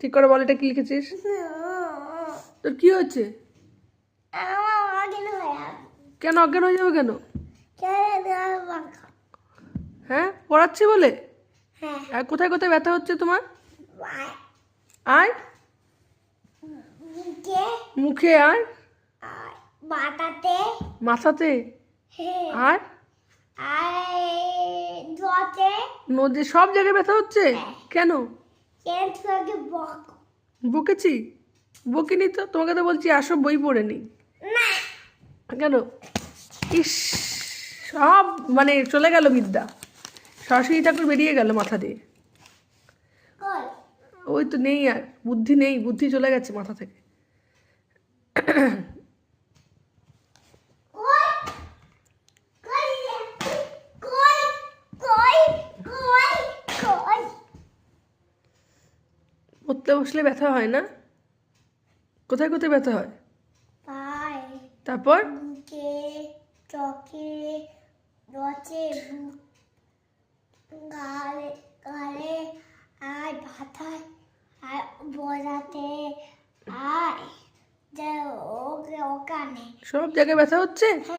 ঠিক করে বল, এটা কি লিখেছিস? তোর কি হচ্ছে? কেন অজ্ঞান হয়ে যাবে কেন? হ্যাঁ, পড়াচ্ছি বলে? আর কোথায় কোথায় ব্যথা হচ্ছে তোমার? আর মুখে, আর মাথাতে, আর নদী, সব জায়গায় ব্যথা হচ্ছে কেন? বকেছি? বকিনি তো, তোমাকে তো বলছি আসো বই পড়ে নি। কেন? ইস, সব মানে চলে গেল বিদ্যা, সরস্বতী ঠাকুর বেরিয়ে গেল মাথা দিয়ে। ওই তো নেই, আর বুদ্ধি নেই, বুদ্ধি চলে গেছে মাথা থেকে। উঠতে বসলে ব্যথা হয় না? কোথায় কোথায় ব্যথা হয়? তারপর চোখে, গালে আর মাথায় আর বোঝাতে আর ওখানে সব জায়গায় ব্যথা হচ্ছে।